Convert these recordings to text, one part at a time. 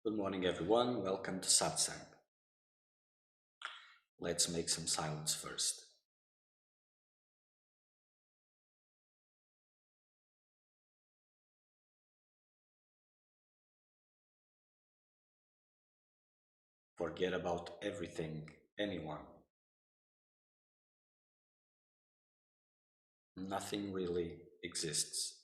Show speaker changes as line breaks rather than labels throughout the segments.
Good morning, everyone. Welcome to Satsang. Let's make some silence first. Forget about everything, anyone. Nothing really exists.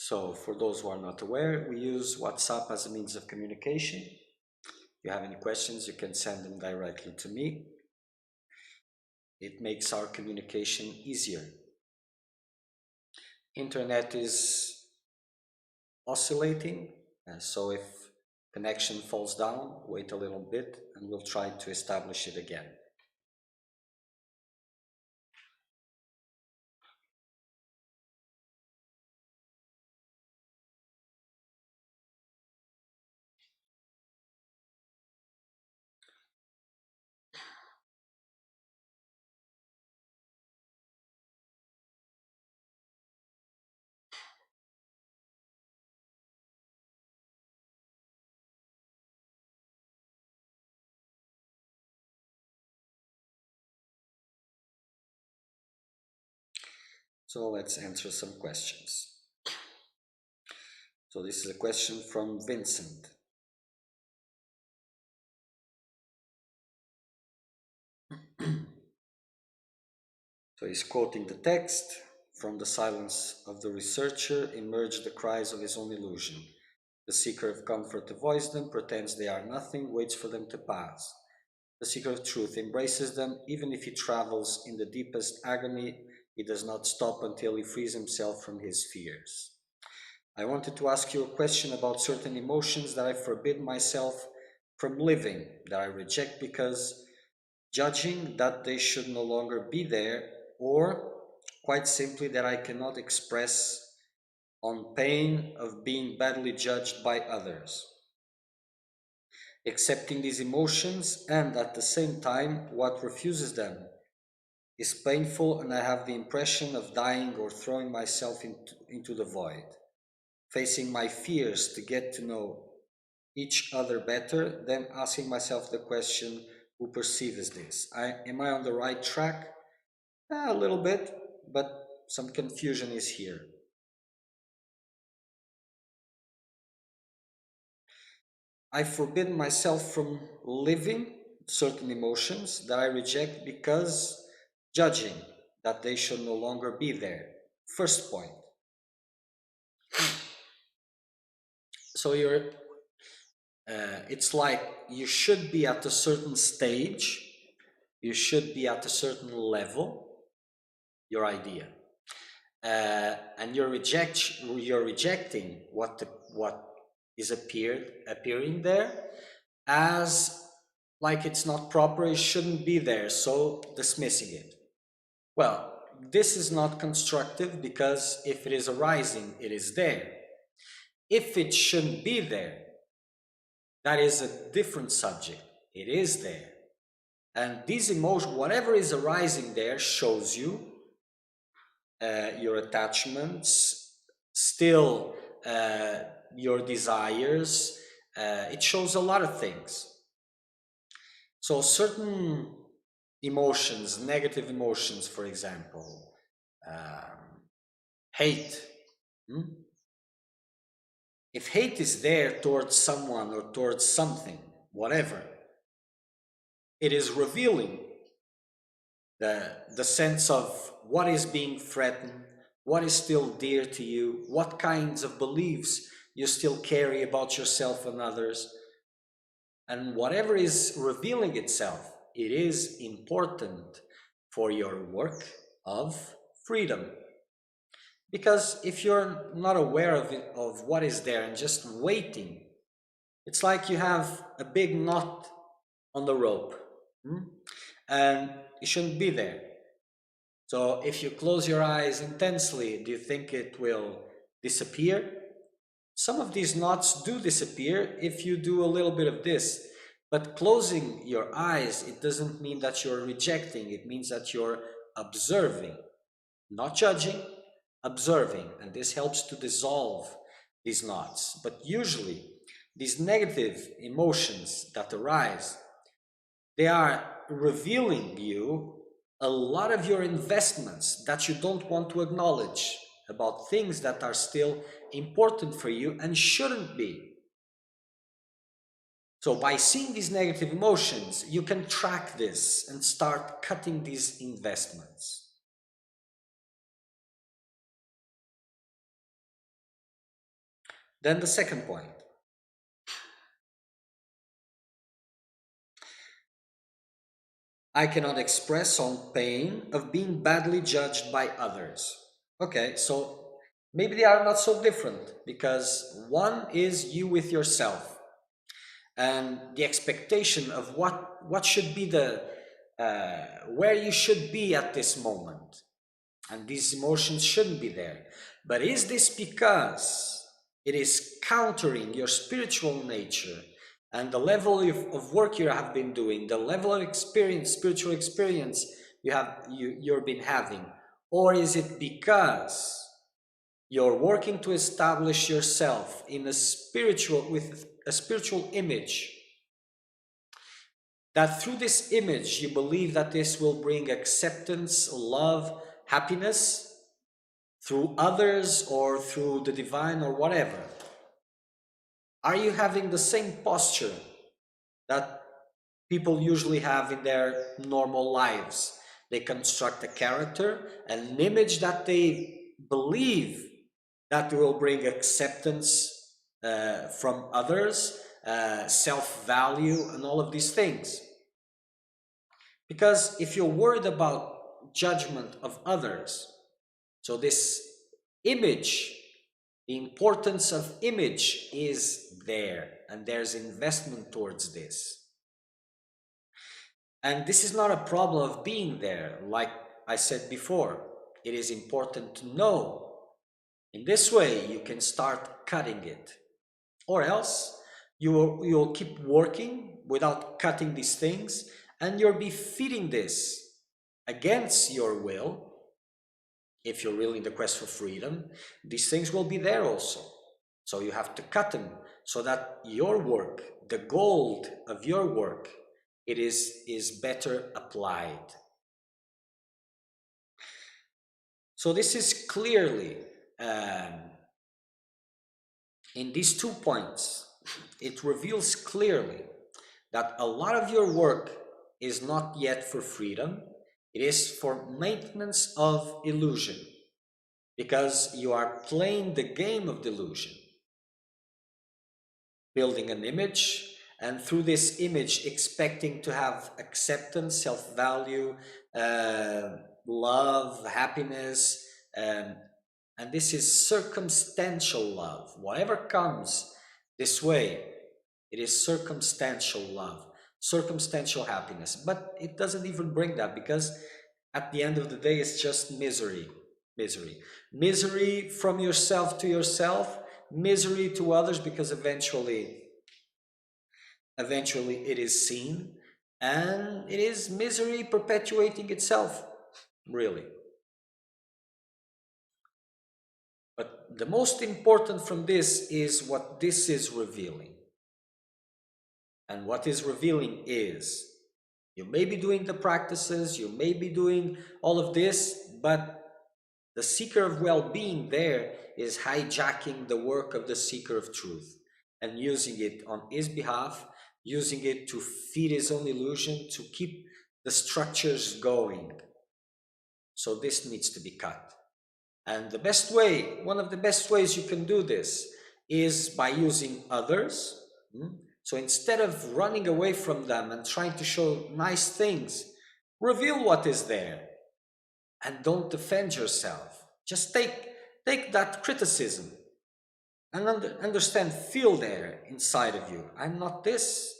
So for those who are not aware, we use WhatsApp as a means of communication. If you have any questions, you can send them directly to me. It makes our communication easier. Internet is oscillating, so if connection falls down, wait a little bit and we'll try to establish it again. So let's answer some questions. So this is a question from Vincent. So he's quoting the text. From the silence of the researcher emerge the cries of his own illusion. The seeker of comfort avoids them, pretends they are nothing, waits for them to pass. The seeker of truth embraces them, even if he travels in the deepest agony, he does not stop until he frees himself from his fears. I wanted to ask you a question about certain emotions that I forbid myself from living, that I reject because judging that they should no longer be there, or quite simply that I cannot express on pain of being badly judged by others. Accepting these emotions and at the same time what refuses them is painful, and I have the impression of dying or throwing myself into the void. Facing my fears to get to know each other better, then asking myself the question, who perceives this? Am I on the right track? A little bit, but some confusion is here. I forbid myself from living certain emotions that I reject because judging that they should no longer be there. First point. So it's like you should be at a certain stage, you should be at a certain level, your idea, and you're rejecting what is appearing there as like it's not proper, it shouldn't be there, so dismissing it. Well, this is not constructive because if it is arising, it is there. If it shouldn't be there, that is a different subject. It is there. And these emotions, whatever is arising there, shows you your attachments, still your desires. It shows a lot of things. So certain emotions, negative emotions, for example, hate. If hate is there towards someone or towards something, whatever, it is revealing the sense of what is being threatened, what is still dear to you, what kinds of beliefs you still carry about yourself and others. And whatever is revealing itself, it is important for your work of freedom. Because if you're not aware of it, of what is there and just waiting, it's like you have a big knot on the rope, and it shouldn't be there. So if you close your eyes intensely, do you think it will disappear? Some of these knots do disappear if you do a little bit of this. But closing your eyes, it doesn't mean that you're rejecting. It means that you're observing, not judging, observing. And this helps to dissolve these knots. But usually, these negative emotions that arise, they are revealing you a lot of your investments that you don't want to acknowledge about things that are still important for you and shouldn't be. So by seeing these negative emotions, you can track this and start cutting these investments. Then the second point. I cannot express on pain of being badly judged by others. Okay, so maybe they are not so different because one is you with yourself and the expectation of what should be the where you should be at this moment, and these emotions shouldn't be there. But is this because it is countering your spiritual nature and the level of work you have been doing, the level of experience, spiritual experience you've been having? Or is it because you're working to establish yourself in a spiritual, with a spiritual image, that through this image you believe that this will bring acceptance, love, happiness through others or through the divine or whatever? Are you having the same posture that people usually have in their normal lives? They construct a character, an image that they believe that will bring acceptance from others, self-value, and all of these things. Because if you're worried about judgment of others, so this image, the importance of image is there, and there's investment towards this. And this is not a problem of being there. Like I said before, it is important to know. In this way, you can start cutting it. Or else, you'll keep working without cutting these things, and you'll be feeding this against your will. If you're really in the quest for freedom, these things will be there also. So you have to cut them so that your work, the gold of your work, it is better applied. So this is clearly, in these 2 points, it reveals clearly that a lot of your work is not yet for freedom. It is for maintenance of illusion, because you are playing the game of delusion, building an image, and through this image expecting to have acceptance, self-value, love, happiness, and this is circumstantial love. Whatever comes this way, it is circumstantial love, circumstantial happiness. But it doesn't even bring that, because at the end of the day, it's just misery. Misery from yourself to yourself, misery to others, because eventually it is seen, and it is misery perpetuating itself, really. But the most important from this is what this is revealing. And what is revealing is, you may be doing the practices, you may be doing all of this, but the seeker of well-being there is hijacking the work of the seeker of truth and using it on his behalf, using it to feed his own illusion, to keep the structures going. So this needs to be cut. And the best way, one of the best ways you can do this is by using others. So instead of running away from them and trying to show nice things, reveal what is there and don't defend yourself. Just take that criticism and understand, feel there inside of you. I'm not this.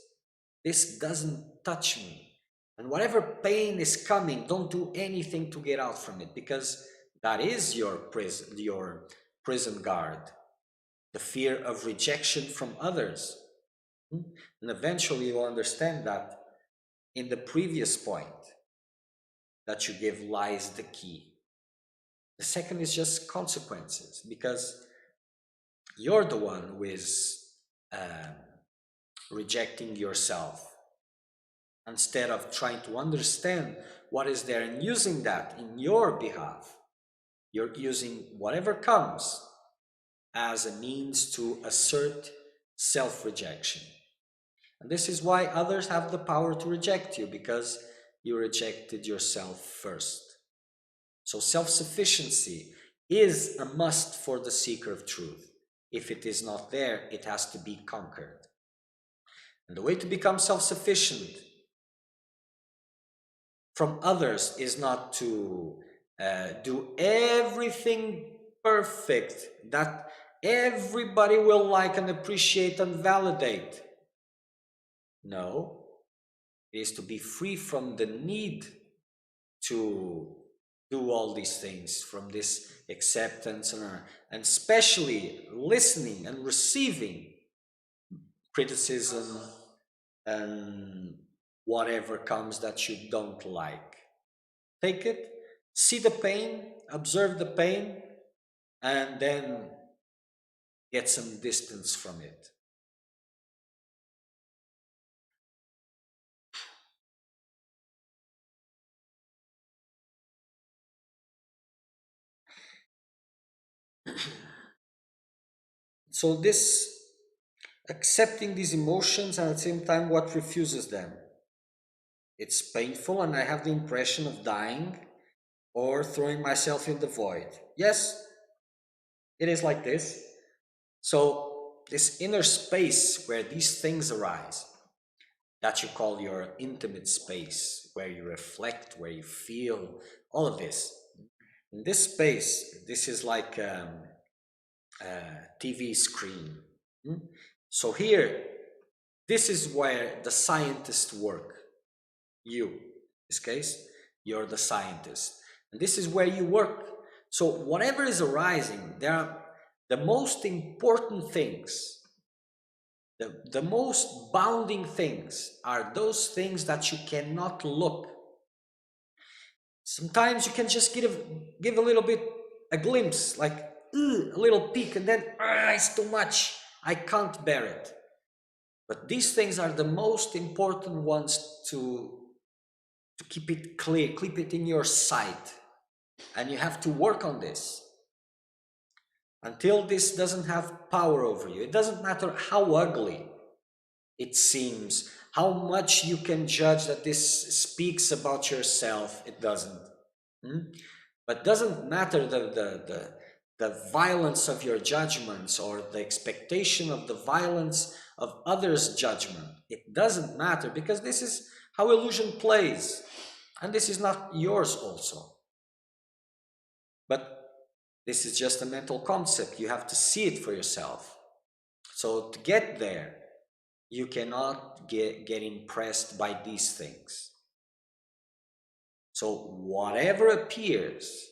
This doesn't touch me. And whatever pain is coming, don't do anything to get out from it, because that is your prison guard. The fear of rejection from others. And eventually you'll understand that in the previous point that you give lies the key. The second is just consequences, because you're the one who is rejecting yourself, instead of trying to understand what is there and using that in your behalf. You're using whatever comes as a means to assert self-rejection. And this is why others have the power to reject you, because you rejected yourself first. So self-sufficiency is a must for the seeker of truth. If it is not there, it has to be conquered. And the way to become self-sufficient from others is not to do everything perfect that everybody will like and appreciate and validate. No, it is to be free from the need to do all these things, from this acceptance and especially listening and receiving criticism and whatever comes that you don't like. Take it, see the pain, observe the pain, and then get some distance from it. So this accepting these emotions and at the same time what refuses them. It's painful and I have the impression of dying or throwing myself in the void. Yes, it is like this. So this inner space where these things arise, that you call your intimate space, where you reflect, where you feel, all of this. In this space, this is like a TV screen. So here, this is where the scientists work. You, in this case, you're the scientist. And this is where you work. So whatever is arising, there are the most important things, the most bounding things are those things that you cannot look. Sometimes you can just give a little bit, a glimpse, like a little peek, and then it's too much. I can't bear it. But these things are the most important ones to keep it clear, keep it in your sight. And you have to work on this until this doesn't have power over you. It doesn't matter how ugly it seems, how much you can judge that this speaks about yourself. It doesn't. But doesn't matter the violence of your judgments or the expectation of the violence of others' judgment. It doesn't matter because this is how illusion plays. And this is not yours also. But this is just a mental concept. You have to see it for yourself. So to get there, you cannot get impressed by these things. So whatever appears,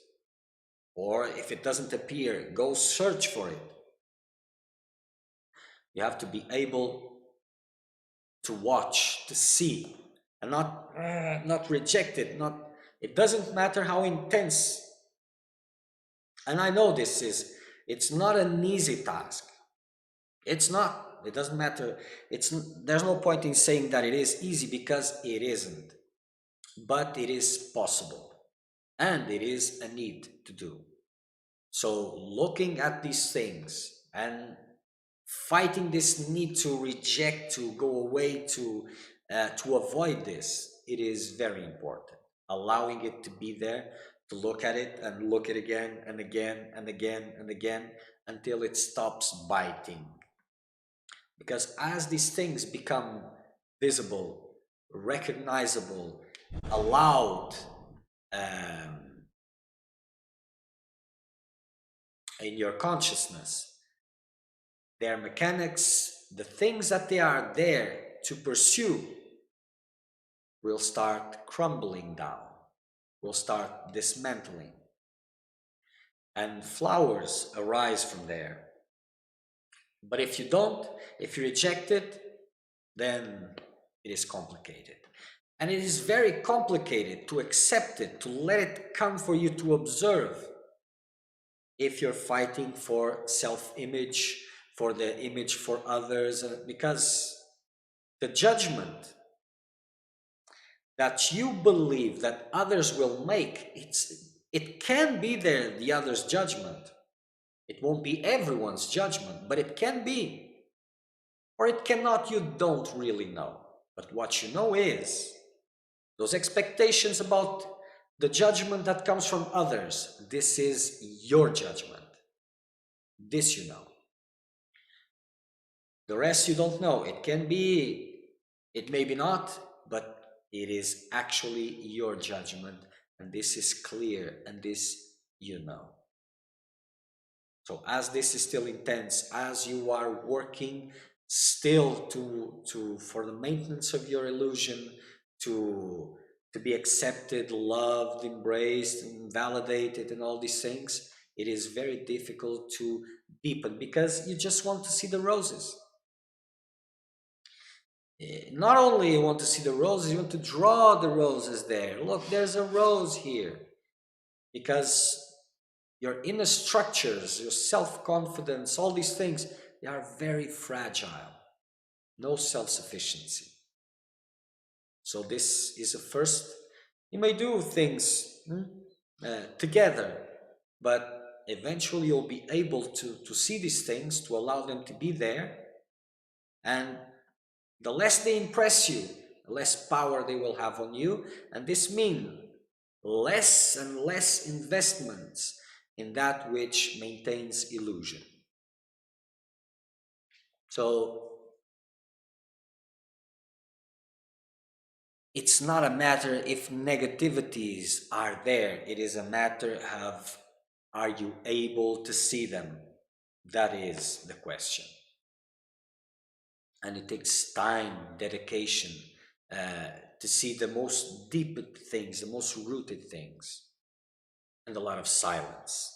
or if it doesn't appear, go search for it. You have to be able to watch, to see, and not reject it. It doesn't matter how intense. And I know it's not an easy task. It's not. It doesn't matter. There's no point in saying that it is easy because it isn't. But it is possible. And it is a need to do. So looking at these things and fighting this need to reject, to go away, to avoid this, it is very important. Allowing it to be there, to look at it and look at it again and again and again and again until it stops biting. Because as these things become visible, recognizable, allowed in your consciousness, their mechanics, the things that they are there to pursue, will start crumbling down, will start dismantling. And flowers arise from there. But if you don't, if you reject it, then it is complicated. And it is very complicated to accept it, to let it come for you to observe. If you're fighting for self-image, for the image for others, because the judgment that you believe that others will make, it can be the other's judgment. It won't be everyone's judgment, but it can be. Or it cannot, you don't really know. But what you know is, those expectations about the judgment that comes from others, this is your judgment. This you know. The rest you don't know. It can be, it may be not, but it is actually your judgment, and this is clear, and this you know. So as this is still intense, as you are working still to for the maintenance of your illusion, to to be accepted, loved, embraced, and validated, and all these things, it is very difficult to deepen because you just want to see the roses. Not only you want to see the roses, you want to draw the roses there. Look, there's a rose here. Because your inner structures, your self-confidence, all these things, they are very fragile. No self-sufficiency. So this is a first. You may do things together, but eventually you'll be able to see these things, to allow them to be there, and the less they impress you, the less power they will have on you, and this means less and less investments in that which maintains illusion. So it's not a matter if negativities are there, it is a matter of are you able to see them? That is the question. And it takes time, dedication, to see the most deep things, the most rooted things, and a lot of silence.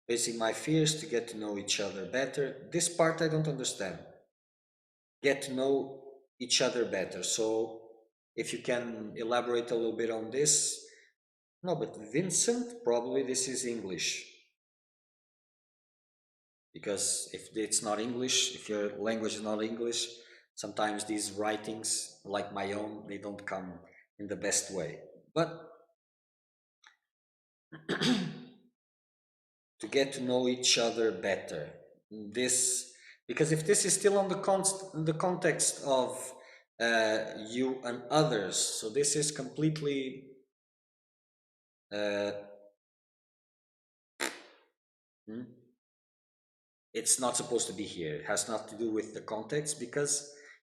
Facing my fears to get to know each other better. This part I don't understand. Get to know each other better. So if you can elaborate a little bit on this. No, but Vincent, probably this is English. Because if it's not English, if your language is not English, sometimes these writings, like my own, they don't come in the best way. But to get to know each other better, this, because if this is still on the context of you and others, so this is completely uh, hmm, it's not supposed to be here. It has not to do with the context because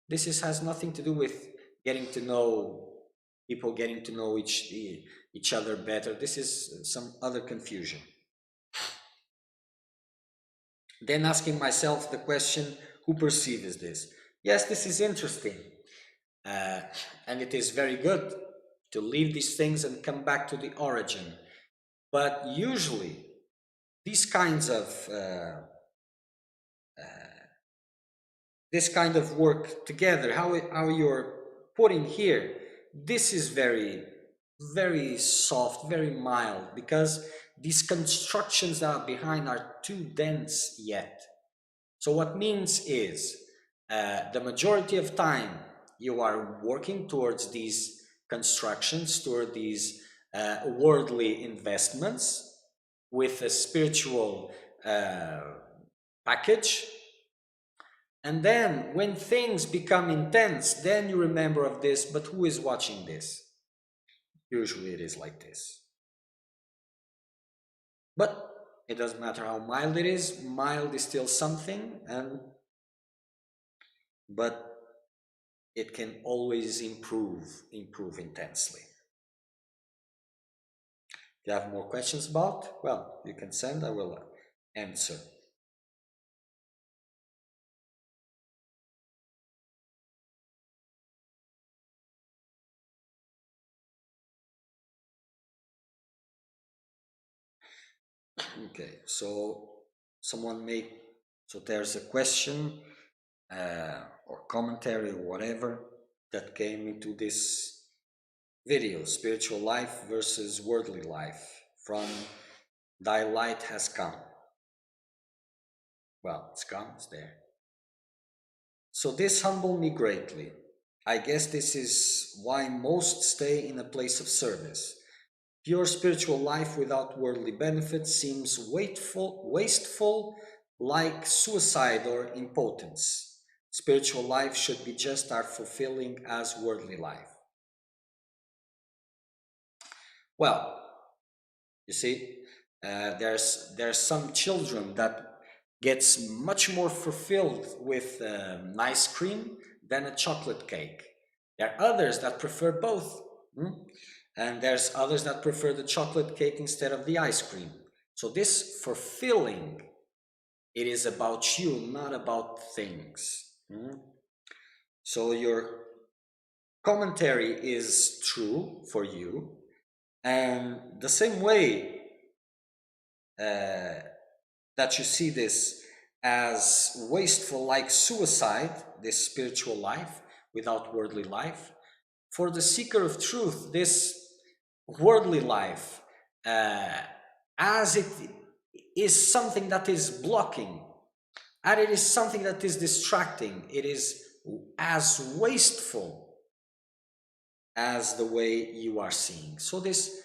this has nothing to do with getting to know people, getting to know each other better. This is some other confusion. Then asking myself the question, who perceives this? Yes, this is interesting. Uh, and it is very good to leave these things and come back to the origin. But usually, these kinds of this kind of work together, how you're putting here, this is very, very soft, very mild, because these constructions that are behind are too dense yet. So what means is, the majority of time you are working towards these constructions, toward these worldly investments with a spiritual package. And then when things become intense, then you remember of this, but who is watching this? Usually it is like this. But it doesn't matter how mild it is, mild is still something, and but it can always improve intensely. If you have more questions about, well, you can send, I will answer. Okay, so someone make, so there's a question or commentary or whatever that came into this video, spiritual life versus worldly life, from Thy Light Has Come. Well, it's come, it's there. So this humbled me greatly. I guess this is why most stay in a place of service. Pure spiritual life without worldly benefits seems wasteful, like suicide or impotence. spiritual life should be just as fulfilling as worldly life. Well, you see, there's some children that gets much more fulfilled with ice cream than a chocolate cake. There are others that prefer both. And there's others that prefer the chocolate cake instead of the ice cream. So this fulfilling, it is about you, not about things. So your commentary is true for you, and the same way that you see this as wasteful, like suicide, this spiritual life without worldly life, for the seeker of truth, this worldly life, as it is something that is blocking, and it is something that is distracting, it is as wasteful as the way you are seeing. So this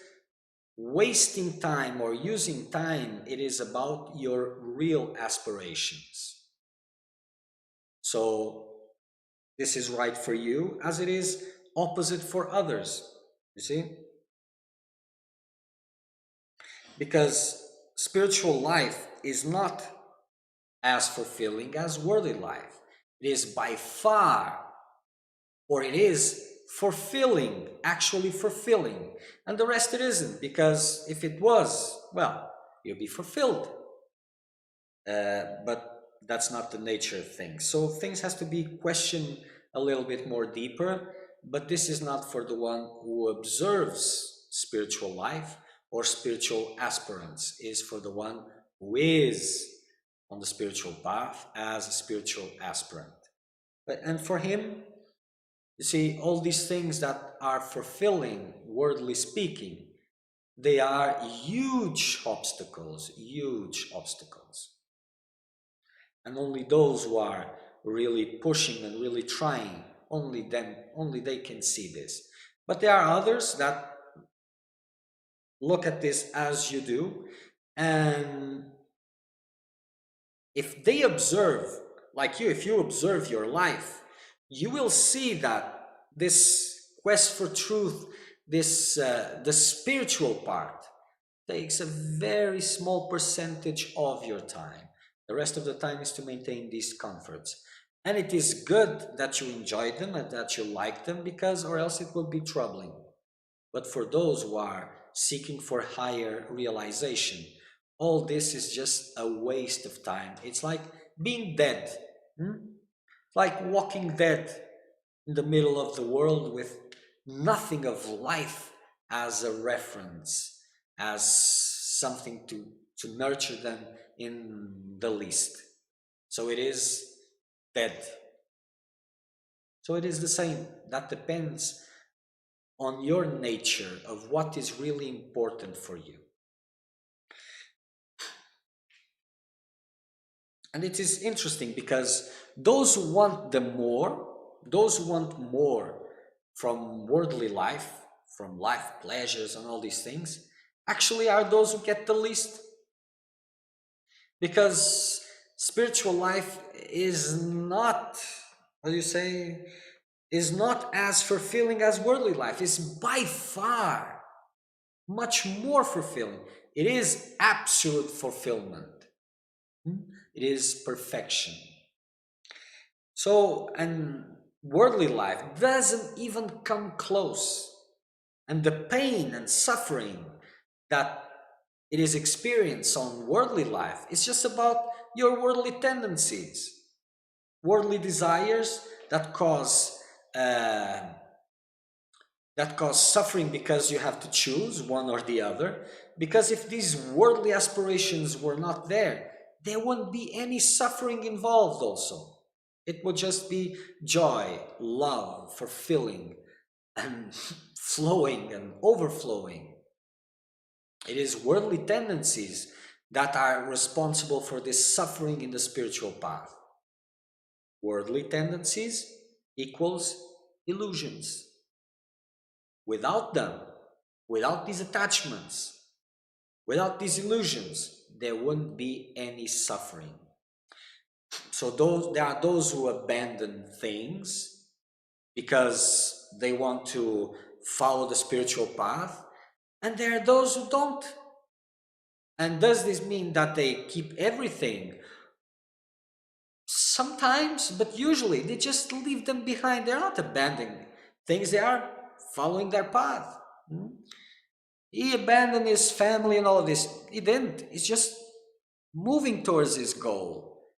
wasting time or using time, it is about your real aspirations. So this is right for you as it is opposite for others, you see? Because spiritual life is not as fulfilling as worldly life. It is by far, or it is fulfilling, actually fulfilling. And the rest it isn't, because if it was, well, you'll be fulfilled. But that's not the nature of things. So things has to be questioned a little bit more deeper, but this is not for the one who observes spiritual life or spiritual aspirants, is for the one who is on the spiritual path as a spiritual aspirant. And for him, you see, all these things that are fulfilling, worldly speaking, they are huge obstacles, huge obstacles. And only those who are really pushing and really trying, only they can see this. But there are others that look at this as you do, and if they observe, like you, if you observe your life, you will see that this quest for truth, this the spiritual part, takes a very small percentage of your time. The rest of the time is to maintain these comforts. And it is good that you enjoy them and that you like them, because or else it will be troubling. But for those who are seeking for higher realization, all this is just a waste of time. It's like being dead. Like walking dead in the middle of the world with nothing of life as a reference, as something to nurture them in the least. So it is dead. So it is the same. That depends on your nature of what is really important for you. And it is interesting because those who want more from worldly life, from life pleasures and all these things, actually are those who get the least. Because spiritual life is not, how do you say, is not as fulfilling as worldly life. It's by far much more fulfilling. It is absolute fulfillment. It is perfection. So, and worldly life doesn't even come close. And the pain and suffering that it is experienced on worldly life is just about your worldly tendencies, worldly desires that cause suffering because you have to choose one or the other. Because if these worldly aspirations were not there, there wouldn't be any suffering involved also. It would just be joy, love, fulfilling, and flowing and overflowing. It is worldly tendencies that are responsible for this suffering in the spiritual path. Worldly tendencies equals illusions. Without them, without these attachments, without these illusions, there wouldn't be any suffering. So there are those who abandon things because they want to follow the spiritual path, and there are those who don't. And does this mean that they keep everything? Sometimes, but usually they just leave them behind. They're not abandoning things, they are following their path. Hmm? He abandoned his family and all of this. He didn't. He's just moving towards his goal.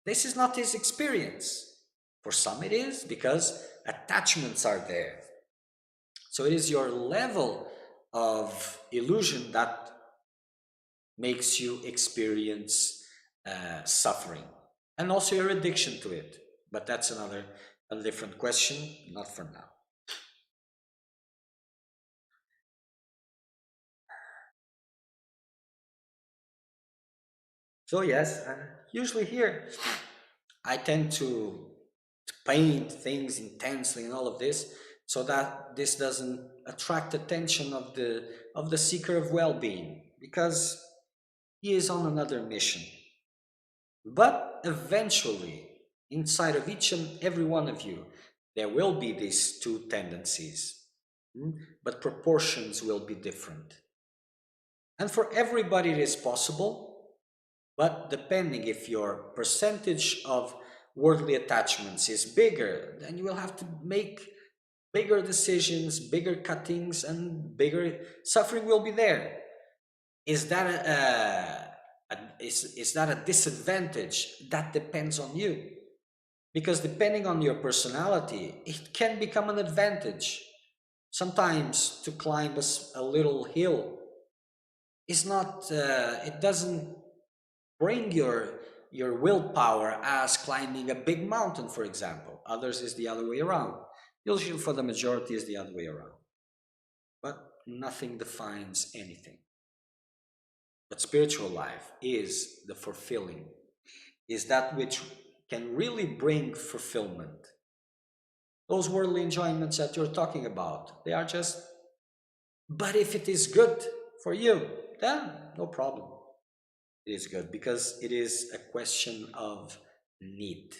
This is not his experience. For some, it is because attachments are there. So it is your level of illusion that makes you experience suffering, and also your addiction to it. But that's a different question, not for now. So yes, usually here I tend to paint things intensely and all of this, so that this doesn't attract attention of the seeker of well-being, because he is on another mission. But eventually, inside of each and every one of you, there will be these two tendencies, but proportions will be different. And for everybody, it is possible, but depending if your percentage of worldly attachments is bigger, then you will have to make bigger decisions, bigger cuttings, and bigger suffering will be there. Is that is that a disadvantage? That depends on you. Because depending on your personality, it can become an advantage. Sometimes to climb a little hill is not, it doesn't bring your willpower as climbing a big mountain, for example. Others is the other way around. Usually for the majority is the other way around. But nothing defines anything. But spiritual life is the fulfilling, is that which can really bring fulfillment. Those worldly enjoyments that you're talking about, they are just, but if it is good for you, then no problem. It is good because it is a question of need.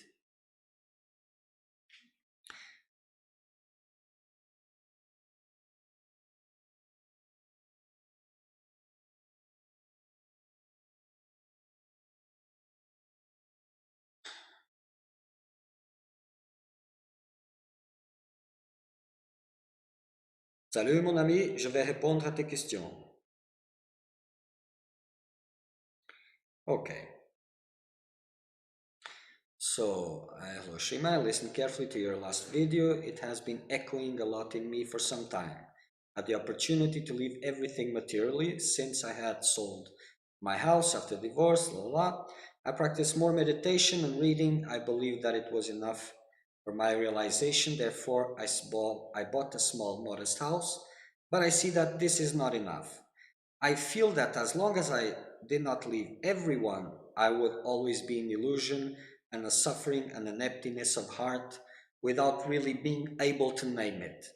Salut mon ami, je vais répondre à tes questions. Okay. So, hello Shima, I listened carefully to your last video. It has been echoing a lot in me for some time. Had the opportunity to leave everything materially since I had sold my house after divorce, la la. I practiced more meditation and reading. I believed that it was enough for my realization. Therefore, I bought a small, modest house. But I see that this is not enough. I feel that as long as I did not leave everyone, I would always be in illusion and a suffering and an emptiness of heart without really being able to name it.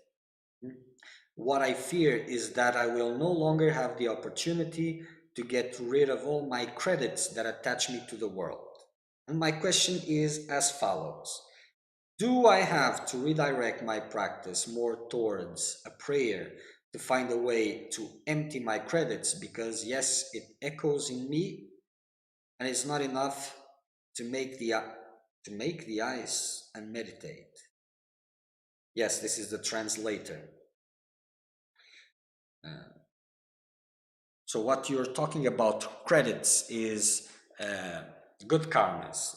What I fear is that I will no longer have the opportunity to get rid of all my credits that attach me to the world. And my question is as follows. Do I have to redirect my practice more towards a prayer to find a way to empty my credits? Because yes, it echoes in me, and it's not enough to make the eyes and meditate. Yes, this is the translator. Uh, so what you're talking about credits is good karmas,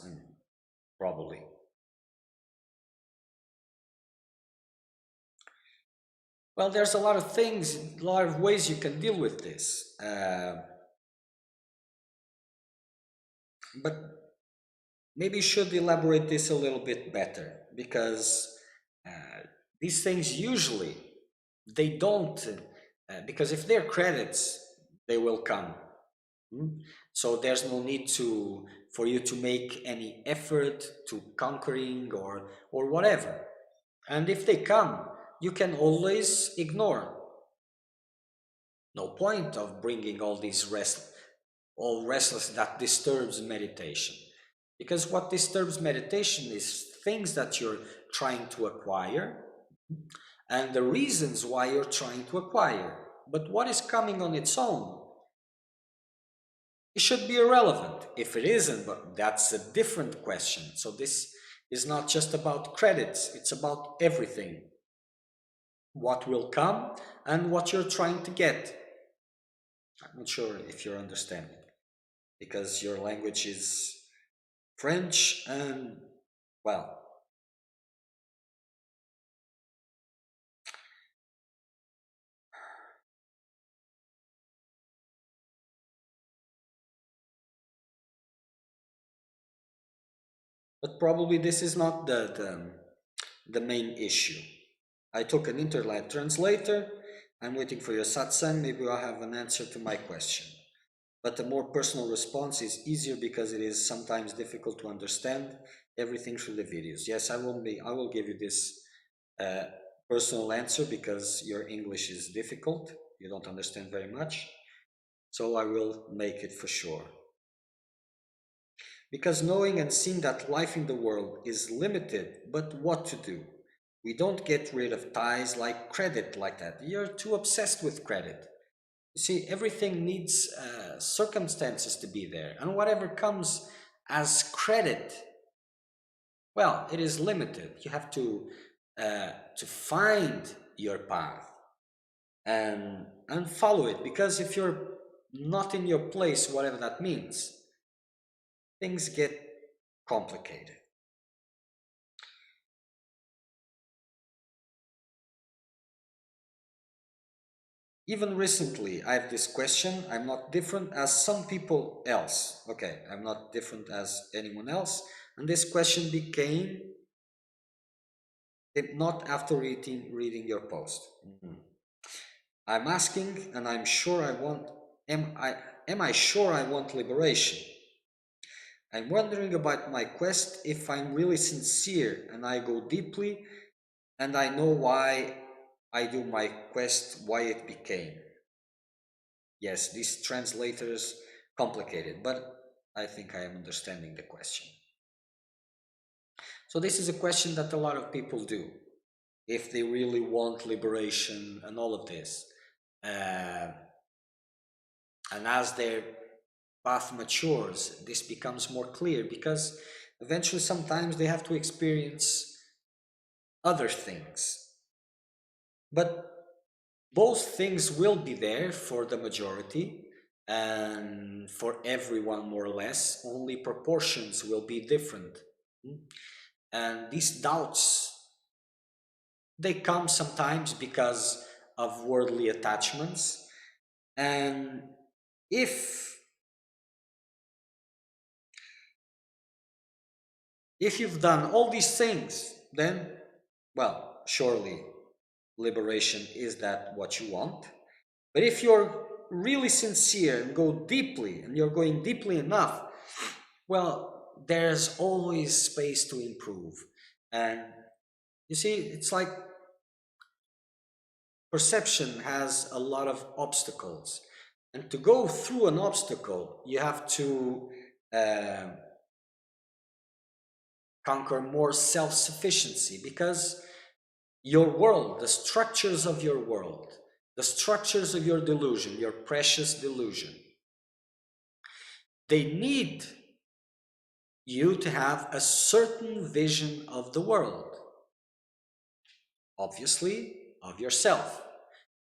probably. Well, there's a lot of things, a lot of ways you can deal with this. But maybe you should elaborate this a little bit better, because these things usually they don't, because if they're credits, they will come. So there's no need to for you to make any effort to conquering or whatever. And if they come, you can always ignore. No point of bringing all restless that disturbs meditation. Because what disturbs meditation is things that you're trying to acquire and the reasons why you're trying to acquire. But what is coming on its own, it should be irrelevant. If it isn't, but that's a different question. So this is not just about credits, it's about everything. What will come and what you're trying to get. I'm not sure if you're understanding, because your language is French and, well, but probably this is not the main issue. I took an internet translator. I'm waiting for your satsang. Maybe I'll have an answer to my question. But a more personal response is easier because it is sometimes difficult to understand everything through the videos. Yes, I will give you this uh, personal answer because your English is difficult. You don't understand very much. So I will make it for sure. Because knowing and seeing that life in the world is limited, but what to do? We don't get rid of ties like credit like that. You're too obsessed with credit. You see, everything needs circumstances to be there, and whatever comes as credit, well, it is limited. You have to find your path and follow it, because if you're not in your place, whatever that means, things get complicated. Even recently, I have this question. I'm not different as some people else. Okay, I'm not different as anyone else. And this question became it not after reading your post. I'm asking, and I'm sure I want. Am I sure I want liberation? I'm wondering about my quest if I'm really sincere and I go deeply, and I know why I do my quest, why it became. Yes, these translators complicated, but I think I am understanding the question. So this is a question that a lot of people do, if they really want liberation and all of this. Uh, and as their path matures, this becomes more clear, because eventually sometimes they have to experience other things. But both things will be there for the majority and for everyone, more or less. Only proportions will be different. And these doubts, they come sometimes because of worldly attachments. And if you've done all these things, then, well, surely liberation is that what you want. But if you're really sincere and go deeply, and you're going deeply enough, well, there's always space to improve. And you see, it's like perception has a lot of obstacles. And to go through an obstacle, you have to uh, conquer more self sufficiency, because your world, the structures of your world, the structures of your delusion, your precious delusion, they need you to have a certain vision of the world, obviously, of yourself.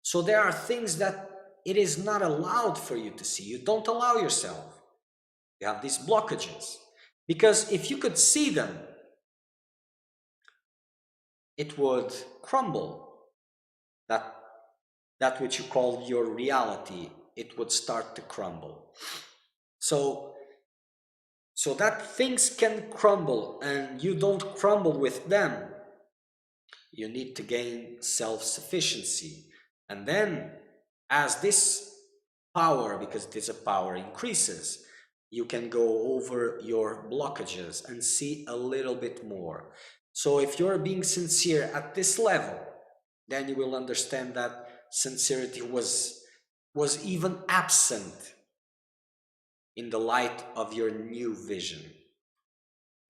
So there are things that it is not allowed for you to see. You don't allow yourself. You have these blockages. Because if you could see them, it would crumble. That which you call your reality, it would start to crumble. So that things can crumble and you don't crumble with them, you need to gain self-sufficiency. And then as this power, because it is a power, increases, you can go over your blockages and see a little bit more. So if you're being sincere at this level, then you will understand that sincerity was even absent in the light of your new vision.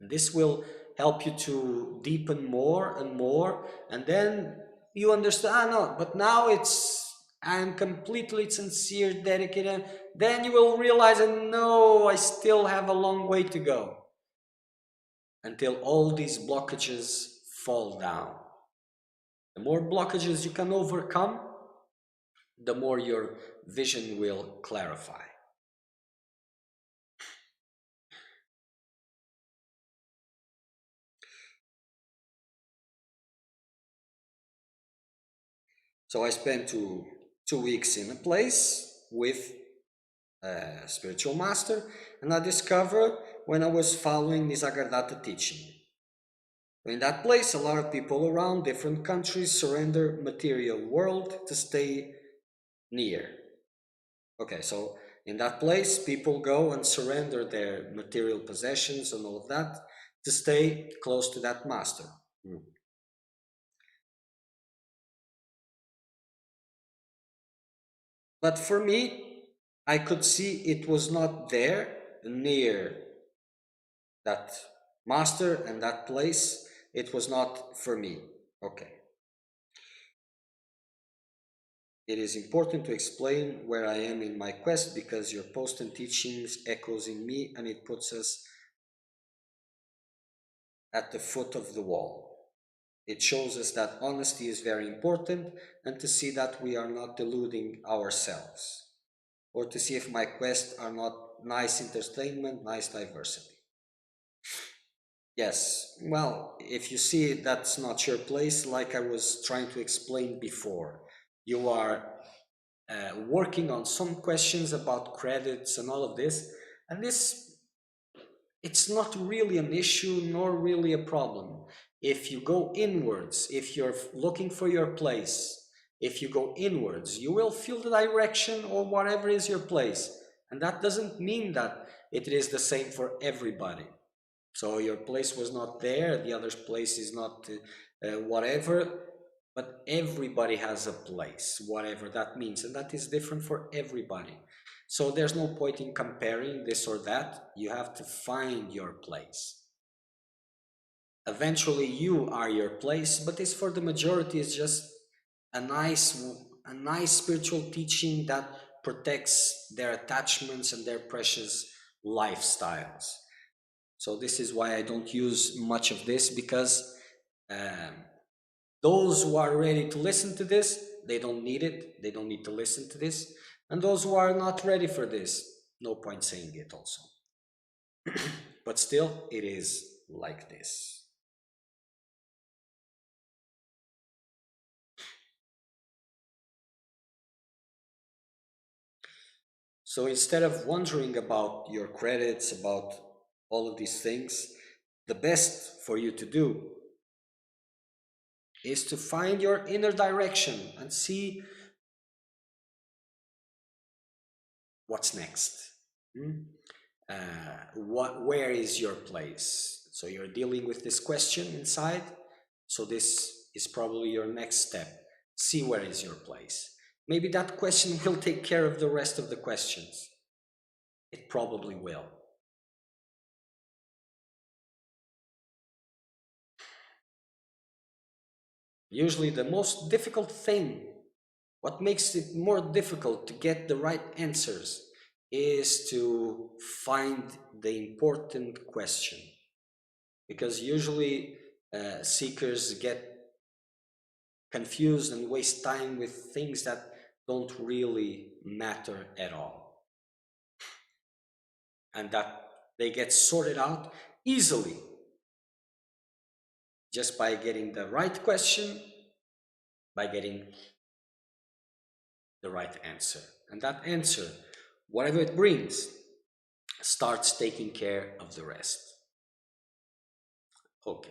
And this will help you to deepen more and more. And then you understand, no, but now I'm completely sincere, dedicated. Then you will realize, no, I still have a long way to go until all these blockages fall down. The more blockages you can overcome, the more your vision will clarify. So I spent 2 weeks in a place with a spiritual master, and I discovered when I was following Nisargadatta teaching. In that place, a lot of people around different countries surrender material world to stay near. Okay, so in that place, people go and surrender their material possessions and all of that to stay close to that master. But for me, I could see it was not there near that master and that place. It was not for me. Okay. It is important to explain where I am in my quest because your post and teachings echoes in me and it puts us at the foot of the wall. It shows us that honesty is very important and to see that we are not deluding ourselves, or to see if my quests are not nice entertainment, nice diversity. Yes, well, if you see that's not your place, like I was trying to explain before, you are working on some questions about credits and all of this, and this, it's not really an issue nor really a problem. If you go inwards, if you're looking for your place, if you go inwards, you will feel the direction or whatever is your place. And that doesn't mean that it is the same for everybody. So your place was not there, the other's place is not whatever, but everybody has a place, whatever that means, and that is different for everybody. So there's no point in comparing this or that. You have to find your place. Eventually you are your place, but this for the majority is just a nice a nice spiritual teaching that protects their attachments and their precious lifestyles. So this is why I don't use much of this, because um, those who are ready to listen to this, they don't need it. They don't need to listen to this. And those who are not ready for this, no point saying it also. But still, it is like this. So instead of wondering about your credits, about all of these things, the best for you to do is to find your inner direction and see what's next. Hmm? Where is your place? So you're dealing with this question inside. So this is probably your next step. See where is your place. Maybe that question will take care of the rest of the questions. It probably will. Usually the most difficult thing, what makes it more difficult to get the right answers, is to find the important question. Because usually seekers get confused and waste time with things that don't really matter at all, and that they get sorted out easily just by getting the right question, by getting the right answer. And that answer, whatever it brings, starts taking care of the rest. Okay.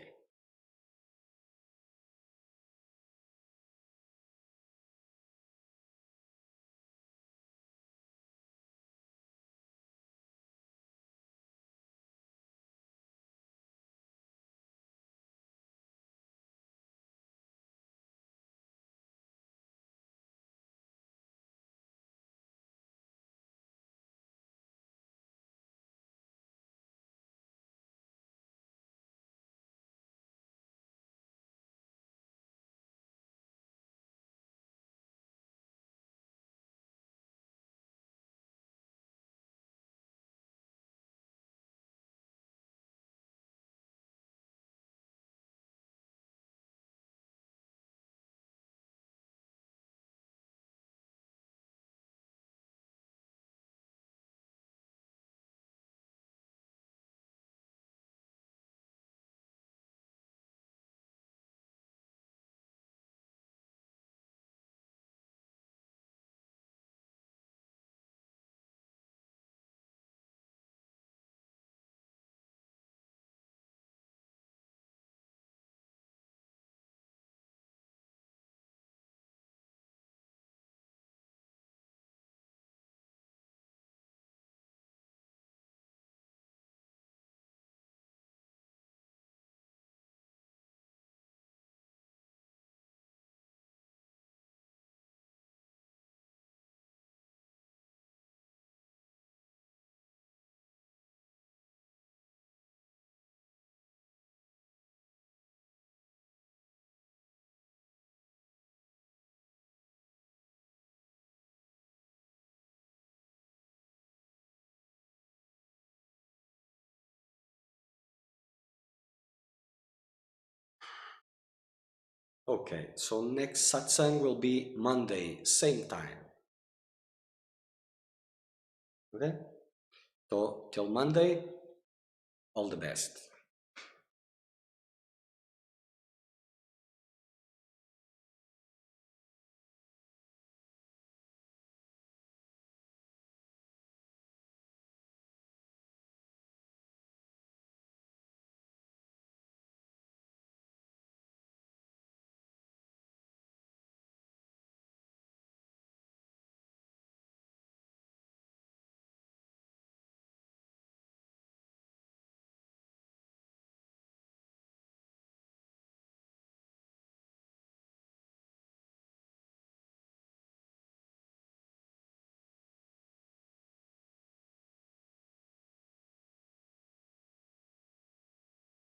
Okay, so next satsang will be Monday, same time. Okay, so till Monday, all the best.